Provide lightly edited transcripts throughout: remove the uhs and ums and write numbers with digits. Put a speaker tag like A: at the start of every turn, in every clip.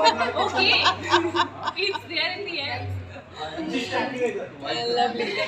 A: Okay, it's there in the end.
B: Lovely.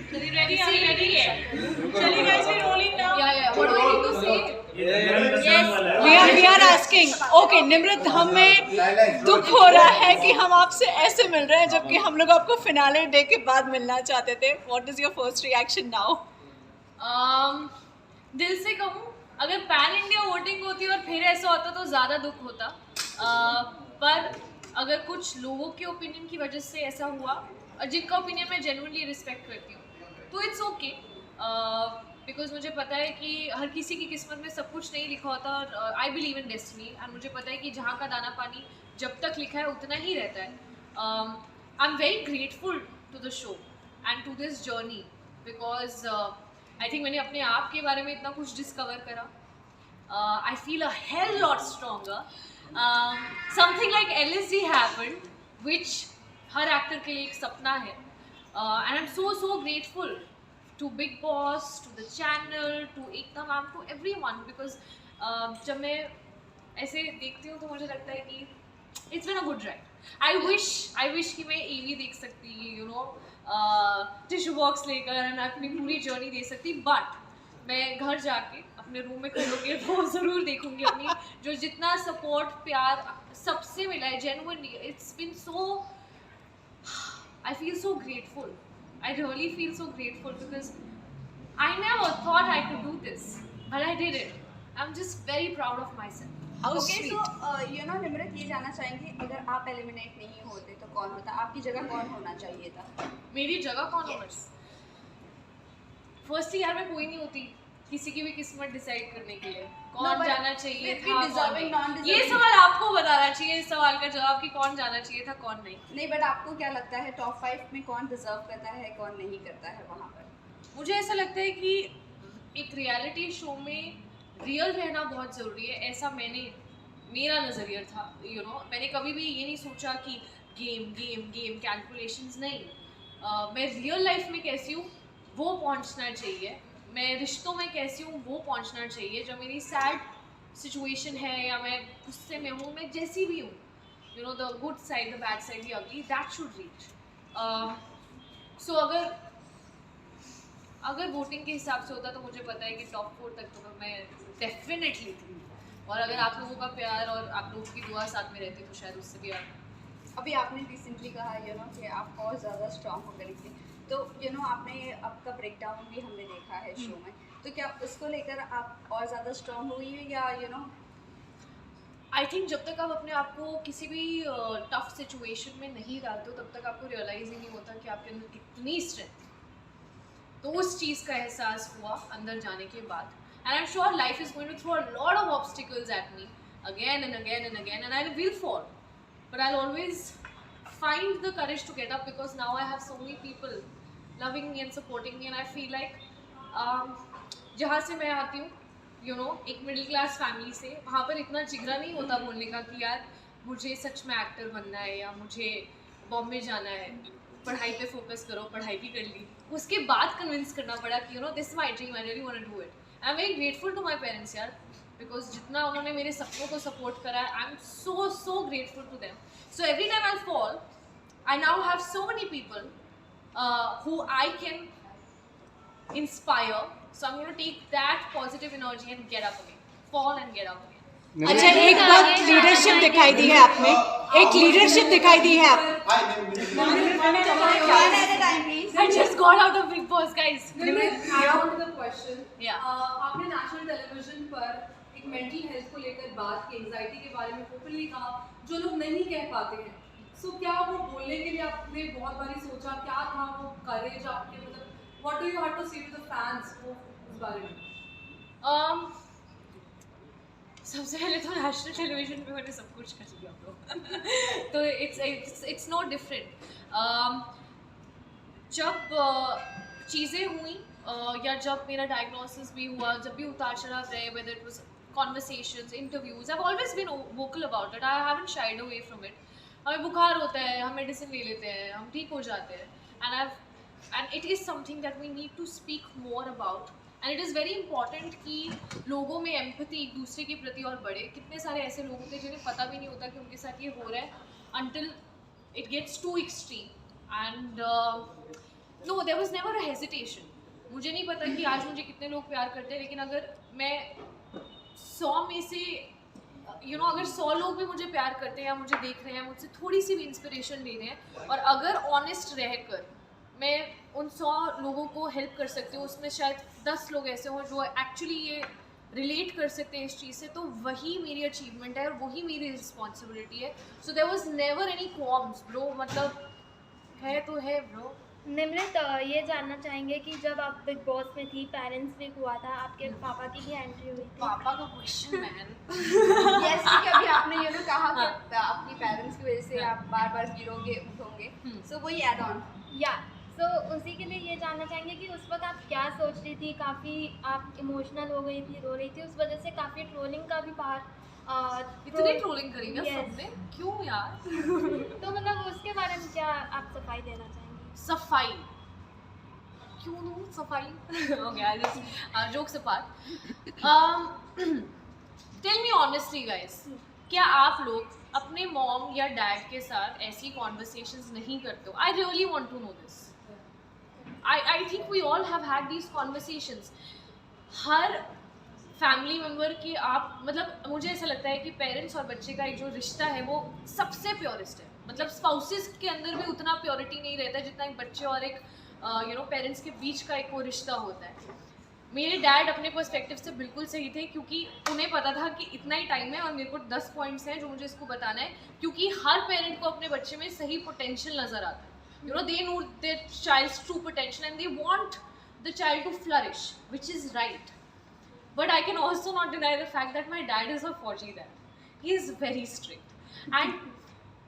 A: Are you ready? Are you ready? Chलिए guys, we're rolling now.
B: Yeah. What do I need to say?
C: We are asking. Okay, Nimrit, हमें दुख हो रहा है कि हम आपसे ऐसे मिल रहे हैं जबकि हम लोग आपको फिनाले डे के बाद मिलना चाहते थे. What is your first reaction now?
B: दिल से कहूँ, अगर पैन इंडिया वोटिंग होती और फिर ऐसा होता तो ज़्यादा दुख होता. पर अगर कुछ लोगों के ओपिनियन की वजह से ऐसा हुआ, जिनका ओपिनियन मैं जेन्युइनली रिस्पेक्ट करती हूँ, तो इट्स ओके. बिकॉज मुझे पता है कि हर किसी की किस्मत में सब कुछ नहीं लिखा होता, और I believe in destiny. And मुझे पता है कि जहाँ का दाना पानी जब तक लिखा है उतना ही रहता है. I am very grateful to the show and to this journey, because I think मैंने अपने आप के बारे में इतना कुछ डिस्कवर करा. I feel a hell lot stronger. Something like LSD happened, which her actor के लिए एक सपना है. And I'm so grateful to Big Boss, to the channel, to Ekta ma'am, to everyone, because जब मैं ऐसे देखती हूँ तो मुझे लगता है कि it's been a good ride. I wish कि मैं EV देख सकती, टिश्यू बॉक्स लेकर and अपनी पूरी जर्नी दे सकती, बट मैं घर जाके अपने रूम में खोल के वो ज़रूर देखूंगी. अपनी जो जितना सपोर्ट प्यार सबसे मिला है genuinely, it's been so, I feel so grateful. I really feel so grateful because I never thought I could do this, but I did it. I am just very proud of myself.
C: How
D: okay,
C: sweet.
D: So Nimrit, ये जानना चाहेंगे, अगर आप eliminate नहीं होते तो कौन होता? आपकी जगह कौन होना चाहिए था?
B: मेरी जगह कौन होगा?
D: Yes.
B: फर्स्टली यार, मैं कोई नहीं होती किसी की भी किस्मत डिसाइड करने के लिए कौन
D: No, but
B: जाना चाहिए
D: फिर भी
B: था, कौन
D: deserving,
B: नहीं.
D: non-deserving.
B: ये सवाल आपको बताना चाहिए, इस सवाल का जवाब कि कौन जाना चाहिए था, कौन नहीं.
D: नहीं, बट आपको क्या लगता है टॉप 5 में कौन डिजर्व करता है, कौन नहीं करता है वहाँ पर?
B: मुझे ऐसा लगता है कि एक रियलिटी शो में रियल रहना बहुत ज़रूरी है. ऐसा मेरा नज़रिया था. मैंने कभी भी ये नहीं सोचा कि गेम कैलकुलेशंस नहीं. मैं रियल लाइफ में कैसी हूँ वो पहुँचना चाहिए. मैं रिश्तों में कैसी हूँ वो पहुँचना चाहिए. जो मेरी सैड सिचुएशन है या मैं गुस्से में हूँ, मैं जैसी भी हूँ, the good side, the bad side, the ugly, that should reach. So अगर वोटिंग के हिसाब से होता तो मुझे पता है कि टॉप 4 तक तो मैं डेफिनेटली थी. और अगर आप लोगों का प्यार और आप लोगों की दुआ साथ में रहती तो शायद उससे भी
D: अभी आपने रिसेंटली कहा कि आप और ज़्यादा स्ट्रांग हो करेंगे, तो आपने आपका ब्रेकडाउन भी हमने देखा है शो में, तो क्या उसको लेकर आप और ज़्यादा स्ट्रांग हुई है या
B: आई थिंक जब तक आप अपने आप को किसी भी टफ सिचुएशन में नहीं डालते हो तब तक आपको रियलाइज ही नहीं होता कि आपके अंदर कितनी स्ट्रेंथ. तो उस चीज़ का एहसास हुआ अंदर जाने के बाद. And I am sure life is going to throw a lot of obstacles at me again and again and again, and I will fall, but I'll always find the courage to get up, because now I have so many people loving me and supporting me, and I feel like जहाँ से मैं आती हूँ, एक middle class family से, वहाँ पर इतना जिगरा नहीं होता बोलने का कि यार मुझे सच में एक्टर बनना है या मुझे बॉम्बे जाना है, पढ़ाई पे फोकस करो. पढ़ाई भी कर ली, उसके बाद कन्विंस करना पड़ा कि this my dream, I really want to do it. I am very grateful to my parents यार, बिकॉज जितना उन्होंने मेरे सपनों को सपोर्ट करा है, I am so grateful to them. So every time I fall, I now have so many people who I can inspire. So I'm going to take that positive energy and get up again, fall and get up again.
C: अच्छा, एक बात leadership दिखाई दी है आप में, एक leadership दिखाई दी है आप.
D: One at a time, please.
B: I just got out of Big Boss, guys. Yeah.
E: आपने नेशनल टेलीविजन पर एक मेंटल हेल्थ को लेकर बात की, एंजाइटी के बारे में ओपनली कहा, जो लोग नहीं कह पाते हैं. सो क्या वो बोलने के लिए आपने बहुत बारी सोचा, क्या था वो करेज आपके, मतलब what do you have to say to the fans वो उस बारे में?
B: सबसे पहले तो नेशनल टेलीविजन पे मैंने सब कुछ कर लिया तो इट्स नॉट डिफरेंट. जब चीज़ें हुई या जब मेरा डायग्नोसिस भी हुआ, जब भी उतार चढ़ाव रहे, whether it was conversations, interviews, I have always been vocal about it. I haven't shied away from it. हमें बुखार होता है, हम मेडिसिन ले लेते हैं, हम ठीक हो जाते हैं. And it is something that we need to speak more about, and it is very important कि लोगों में एम्पैथी एक दूसरे के प्रति और बढ़े. कितने सारे ऐसे लोग होते हैं जिन्हें पता भी नहीं होता कि उनके साथ ये हो रहा है until it gets too extreme. And no, there was never a hesitation. मुझे नहीं पता कि आज मुझे कितने लोग प्यार करते हैं, लेकिन अगर मैं 100 में से अगर 100 लोग भी मुझे प्यार करते हैं या मुझे देख रहे हैं, मुझसे थोड़ी सी भी इंस्पिरेशन ले रहे हैं, और अगर ऑनेस्ट रहकर मैं उन 100 लोगों को हेल्प कर सकती हूँ, उसमें शायद 10 लोग ऐसे हों जो एक्चुअली ये रिलेट कर सकते हैं इस चीज़ से, तो वही मेरी अचीवमेंट है और वही मेरी रिस्पॉन्सिबिलिटी है. So there was never any qualms bro, मतलब है तो है ब्रो.
F: निमृत, ये जानना चाहेंगे कि जब आप बिग बॉस में थी, पेरेंट्स वीक हुआ था, आपके पापा की भी एंट्री हुई थी.
B: पापा का क्वेश्चन मैन.
D: यस, कि अभी आपने कहा कि अपनी पेरेंट्स की वजह से आप बार बार गिरोगे उठोगे, सो वही ऐड ऑन.
F: या तो उसी के लिए ये जानना चाहेंगे कि उस वक्त आप क्या सोच रही थी. काफ़ी आप इमोशनल हो गई थी, रो रही थी, उस वजह से काफ़ी ट्रोलिंग का भी
B: इतनी ट्रोलिंग करेंगे
F: Yes.
B: सबने, क्यों यार?
F: तो मतलब उसके बारे में क्या आप सफाई देना चाहेंगी?
B: सफाई क्यों दूँ सफाई? Okay, I just jokes apart. Tell me honestly guys, क्या आप लोग अपने मॉम या डैड के साथ ऐसी कॉन्वर्सेशंस नहीं करते हो? I really want to know this. I think we all have had these conversations. हर फैमिली मेम्बर की आप मतलब मुझे ऐसा लगता है कि पेरेंट्स और बच्चे का एक जो रिश्ता है वो सबसे प्योरेस्ट है. मतलब स्पाउसेस के अंदर भी उतना प्योरिटी नहीं रहता जितना एक बच्चे और एक पेरेंट्स के बीच का एक वो रिश्ता होता है. मेरे डैड अपने पर्सपेक्टिव से बिल्कुल सही थे, क्योंकि उन्हें पता था कि इतना ही टाइम है और मेरे को 10 पॉइंट्स हैं जो मुझे इसको बताना है, क्योंकि हर पेरेंट को अपने बच्चे में सही पोटेंशियल नज़र आता है. They know their child's true potential and they want the child to flourish, which is right. But I can also not deny the fact that my dad is a Fauji dad. He is very strict. And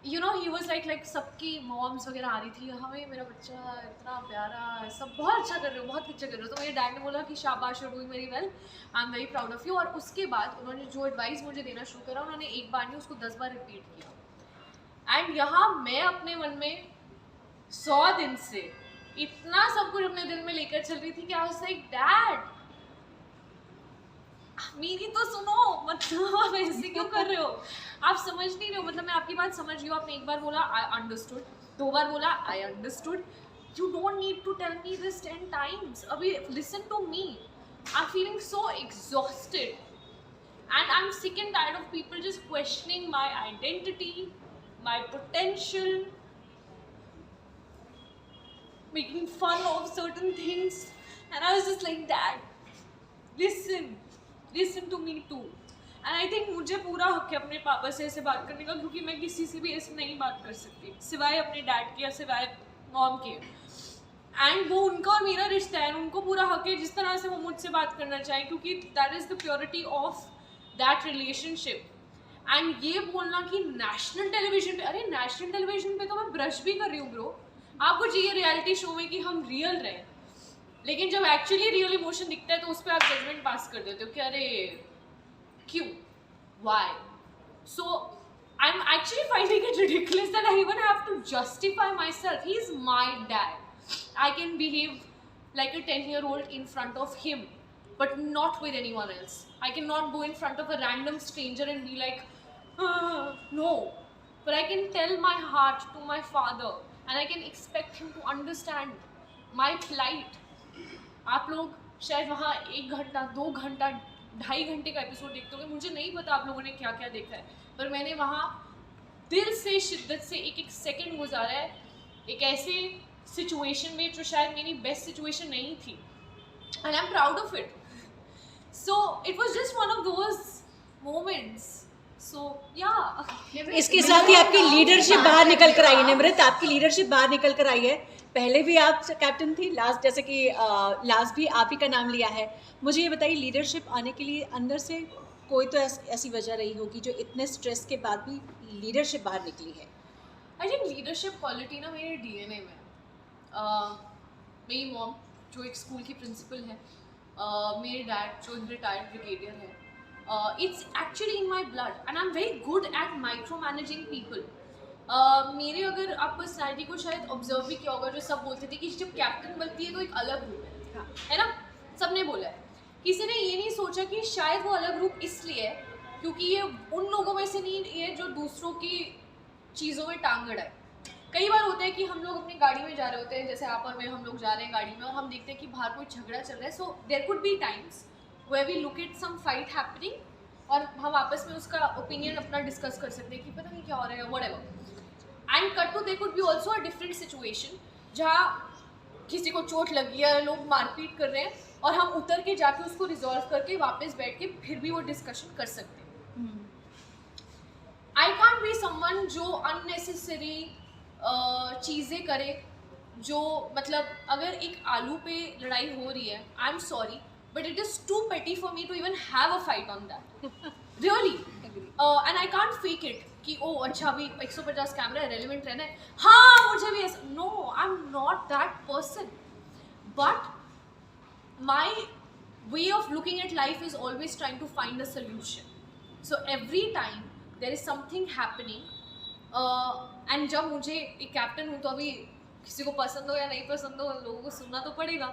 B: he was like सबकी moms वगैरह आ रही थी, हमें मेरा बच्चा इतना प्यारा, सब बहुत अच्छा कर रहे हो, बहुत अच्छा कर रहे हो. तो मेरे डैड ने बोला कि शाबाश, you're doing very well, I'm very proud of you. और उसके बाद उन्होंने जो एडवाइस मुझे देना शुरू करा, उन्होंने एक बार नहीं उसको 10 बार रिपीट किया. एंड यहाँ मैं अपने मन में 100 दिन से इतना सब कुछ अपने दिल में लेकर चल रही थी कि आई वाज लाइक, डैड मेरी तो सुनो, मतलब आप ऐसे क्यों कर रहे हो? आप समझ नहीं रहे हो. मतलब मैं आपकी बात समझ रही हूँ. आपने एक बार बोला आई अंडरस्टूड, 2 बार बोला I understood. You don't need to tell me this 10 times. अभी listen to me. I am feeling so exhausted and I am sick and tired of people just questioning my identity, my potential, making fun of certain things, and I was just like, Dad, listen to me too. And I think मुझे पूरा हक है अपने पापा से ऐसे बात करने का, क्योंकि मैं किसी से भी ऐसे नहीं बात कर सकती सिवाय अपने डैड के या सिवाय मॉम के. एंड वो उनका और मेरा रिश्ता है, उनको पूरा हक है जिस तरह से वो मुझसे बात करना चाहें, क्योंकि that is the purity of that relationship. And ये बोलना कि नेशनल टेलीविजन पे, अरे नेशनल टेलीविजन पे तो मैं ब्रश भी कर रही हूँ ब्रो. आपको चाहिए रियलिटी शो में कि हम रियल रहें, लेकिन जब एक्चुअली रियल इमोशन दिखता है तो उस पर आप जजमेंट पास कर देते हो कि अरे क्यों, why. So I am actually finding it ridiculous that I even have to justify myself. He is my dad. I can behave like a 10-year-old in front of him, but not with anyone else. I cannot go in front of a random stranger and be like, no. But I can tell my heart to my father, and I can expect him to understand my plight. आप लोग शायद वहाँ 1 घंटा 2 घंटा 2.5 घंटे का episode देखते होंगे. मुझे नहीं पता आप लोगों ने क्या क्या देखा है, पर मैंने वहाँ दिल से शिद्दत से एक सेकंड गुजारा है, एक ऐसे सिचुएशन में जो शायद मेरी बेस्ट सिचुएशन नहीं थी, and I'm proud of it. So it was just one of those moments. So yeah.
C: इसके साथ ही आपकी लीडरशिप बाहर निकल कर आई है निमृत, आपकी लीडरशिप बाहर निकल कर आई है. पहले भी आप कैप्टन थी, लास्ट जैसे कि लास्ट भी आप ही का नाम लिया है. मुझे ये बताइए, लीडरशिप आने के लिए अंदर से कोई तो ऐसी वजह रही होगी जो इतने स्ट्रेस के बाद भी लीडरशिप बाहर निकली है.
B: आई थिंक लीडरशिप क्वालिटी ना मेरे DNA में. मेरी मॉम जो एक स्कूल की प्रिंसिपल है, मेरे डैड जो रिटायर्ड ब्रिगेडियर है, it's actually in my blood and I am very good at micro managing people. मेरे अगर आप पर्सनैलिटी को शायद ऑब्जर्व भी किया होगा, जो सब बोलते थे कि जब कैप्टन बनती है तो एक अलग रूप है ना. सबने बोला है। किसी ने ये नहीं सोचा कि शायद वो अलग ग्रुप इसलिए है क्योंकि ये उन लोगों में से नहीं है जो दूसरों की चीज़ों में टांग अड़ाए। कई बार होता है कि हम लोग अपनी गाड़ी में जा रहे होते हैं, जैसे आप और मैं, हम लोग जा रहे हैं गाड़ी में और हम देखते हैं कि बाहर कोई झगड़ा चल रहा है। So there could be times where we look at some fight happening और हम आपस में उसका ओपिनियन अपना डिस्कस कर सकते हैं कि पता नहीं क्या हो रहा है, whatever. And cut to there could be also a different situation जहाँ किसी को चोट लगी है, लोग मारपीट कर रहे हैं और हम उतर के जाके उसको रिजॉल्व करके वापस बैठ के फिर भी वो डिस्कशन कर सकते हैं। आई कांट बी समवन जो अननेसेसरी चीज़ें करे, जो मतलब अगर एक आलू पे लड़ाई हो रही है, I am sorry but it is too petty for me to even have a fight on that, really. And I can't fake it कि ओ अच्छा अभी 150 कैमरा है, रेलिवेंट रहना है, हाँ मुझे भी ऐसा, no I am not that person. But my way of looking at life is always trying to find a solution. So every time there is something happening and जब मुझे एक कैप्टन हूँ तो अभी किसी को पसंद हो या नहीं पसंद हो, लोगों को सुनना तो पड़ेगा।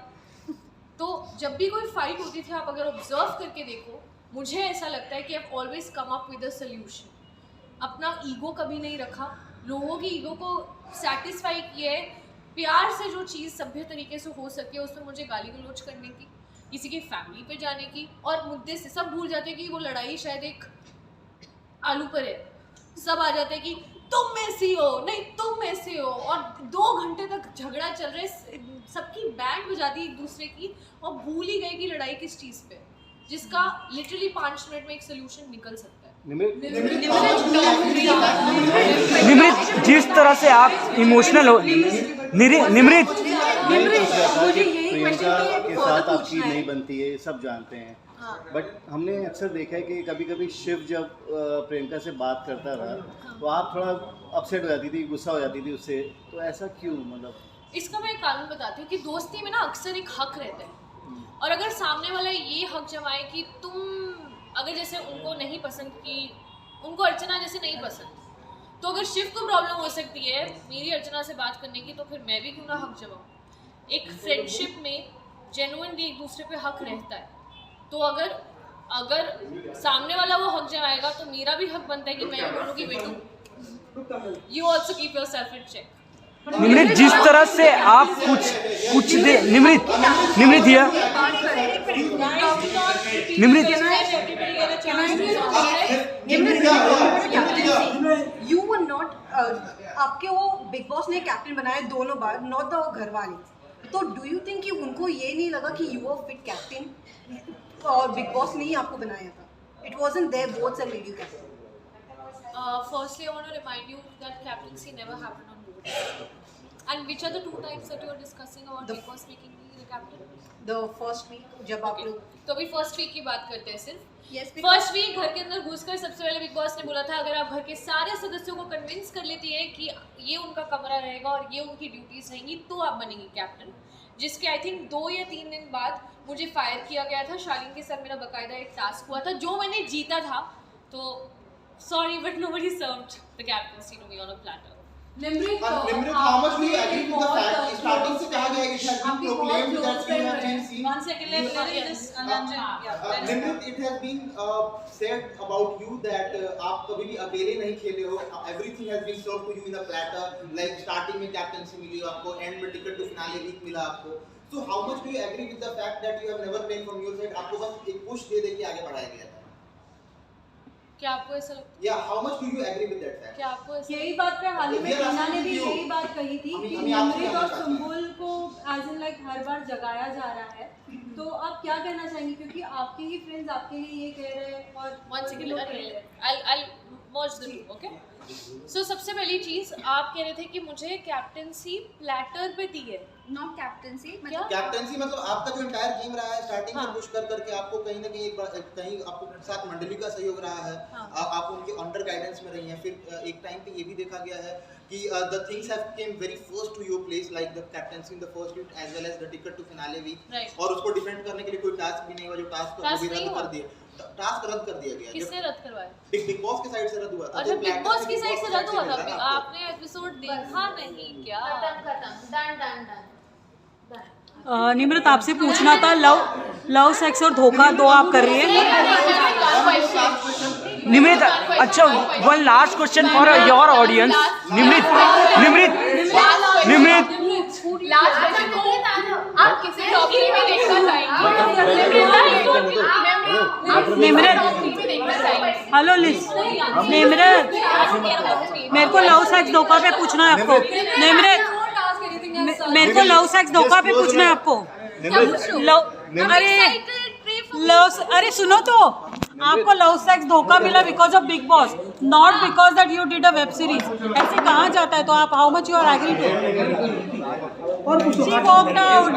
B: तो जब भी कोई फाइट होती थी, आप अगर ऑब्जर्व करके देखो, मुझे ऐसा लगता है कि आई have always come up with a solution. अपना ईगो कभी नहीं रखा, लोगों की ईगो को सेटिस्फाई किया है, प्यार से जो चीज़ सभ्य तरीके से हो सके उसमें मुझे गाली गलौज करने की, किसी की फैमिली पे जाने की, और मुद्दे से सब भूल जाते हैं कि वो लड़ाई शायद एक आलू पर है। सब आ जाते हैं कि तुम ऐसी हो, नहीं तुम ऐसे हो, और 2 घंटे तक झगड़ा चल रहा है, सबकी बैंड बजा दी एक दूसरे की और भूल ही गए कि लड़ाई किस चीज़ पे, जिसका लिटरली 5 मिनट में एक सोल्यूशन निकल सकता है।
G: निमृत, जिस तरह से आप इमोशनल हो, निमृत
H: मुझे यही प्रियंका के साथ आपकी नहीं बनती है, सब जानते हैं, बट हमने अक्सर देखा है कि कभी कभी शिव जब प्रियंका से बात करता था तो आप थोड़ा अपसेट हो जाती थी, गुस्सा हो जाती थी उससे, तो ऐसा क्यों? मतलब
B: इसका मैं एक कारण बताती हूँ कि दोस्ती में ना अक्सर एक हक रहता है, और अगर सामने वाला ये हक जमाए कि तुम अगर जैसे उनको नहीं पसंद, कि उनको अर्चना जैसे नहीं पसंद, तो अगर शिव को प्रॉब्लम हो सकती है मेरी अर्चना से बात करने की, तो फिर मैं भी क्यों ना हक जमाऊँ। एक फ्रेंडशिप में जेन्युइनली एक दूसरे पे हक रहता है, तो अगर सामने वाला वो हक जमाएगा तो मेरा भी हक बनता है कि मैं बोलूँ कि बेटू you also keep yourself in check.
G: Nimrit, जिस तरह से आप कुछ दे Nimrit here Nimrit
I: you were not, आपके वो बिग बॉस ने कैप्टन बनाए दोनों बार, नॉट द घर वाले, तो डू यू थिंक कि उनको ये नहीं लगा कि यू आर फिट कैप्टन, और बिग बॉस ने ही आपको बनाया था? It wasn't there both are lady captain.
B: Firstly, I want to remind you that captaincy never happened on board. And which are the 2 times that you are discussing about Big Boss making me the captain?
I: The first week जब आप लोग,
B: तो अभी first week की बात करते हैं सिर्फ।
D: Yes,
B: फर्स्ट वीक घर के अंदर घुसकर सबसे पहले बिग बॉस ने बोला था अगर आप घर के सारे सदस्यों को कन्विंस कर लेती हैं कि ये उनका कमरा रहेगा और ये उनकी ड्यूटीज रहेंगी तो आप बनेंगी कैप्टन, जिसके आई थिंक 2 या 3 दिन बाद मुझे फायर किया गया था। शालीन के साथ मेरा बाकायदा एक टास्क हुआ था जो मैंने जीता था, तो sorry but nobody served the captaincy to me on a platter.
E: Nimrit,
J: how much do you agree with the fact कि starting से कहा गया है कि it has been proclaimed that you have been seen.
A: 1 second, let me just
J: Nimrit, it has been said about you that आप कभी भी अकेले नहीं खेले हो, everything has been served to you in a platter, like starting में captaincy मिली आपको, end में टिकट टू फिनाले वीक मिला आपको, so how much do you agree with the fact that you have never played from your side, आपको बस एक push दे के आगे बढ़ाया गया था?
B: क्या आपको ऐसा लगता है?
J: Yeah, how much do you agree with that fact?
B: क्या आपको ऐसा
A: यही बात पे हाल ही में टीना ने भी यही बात कही थी कि निमृत और सुम्बुल को एज इन लाइक हर बार जगाया जा रहा है, तो आप क्या कहना चाहेंगे क्योंकि आपके ही फ्रेंड्स आपके लिए ये कह रहे हैं और
B: 1 second I'll merge the two, okay? So सबसे पहली चीज आप कह रहे थे कि मुझे कैप्टेंसी प्लेटर पे दी है,
D: नॉट कैप्टनसी,
B: क्या?
J: कैप्टेंसी मतलब आपका जो एंटायर गेम रहा है स्टार्टिंग से पुश करके आपको कहीं ना कहीं कहीं आपको साथ मंडली का सहयोग रहा है, आप उनके अंडर गाइडेंस में रही हैं, फिर एक टाइम पे ये भी देखा गया है कि the things have came very first to your place like the captaincy in the first week as well as the ticket to finale week, और उसको डिफेंड करने के लिए कोई टास्क भी नहीं हुआ, जो टास्क वो भी रद्द कर दिया, टास्क रद्द कर दिया गया।
B: किसने रद्द करवाया?
J: बिग बॉस की साइड से रद्द हुआ था।
B: अच्छा, बिग बॉस की साइड से रद्द हुआ था, आपने एपिसोड देखा नहीं क्या?
F: खत्म डन।
K: निम्रत आपसे पूछना था, लव सेक्स और धोखा दो आप कर रही है।
G: निम्रत, अच्छा, one last question for your audience. Nimrat
B: आप किसी टॉपिक में देखना चाहेंगे?
K: निम्रत, हेलो लिस, निम्रत मेरे को लव सेक्स धोखा पे पूछना है आपको। निम्रत मेरे को लव सेक्स धोखा पे पूछना है आपको। अरे सुनो तो, आपको लव सेक्स धोखा मिला because of Bigg Boss, not because that you did a web series. ऐसे कहाँ जाता है? तो आप how much you are agree to? She walked out.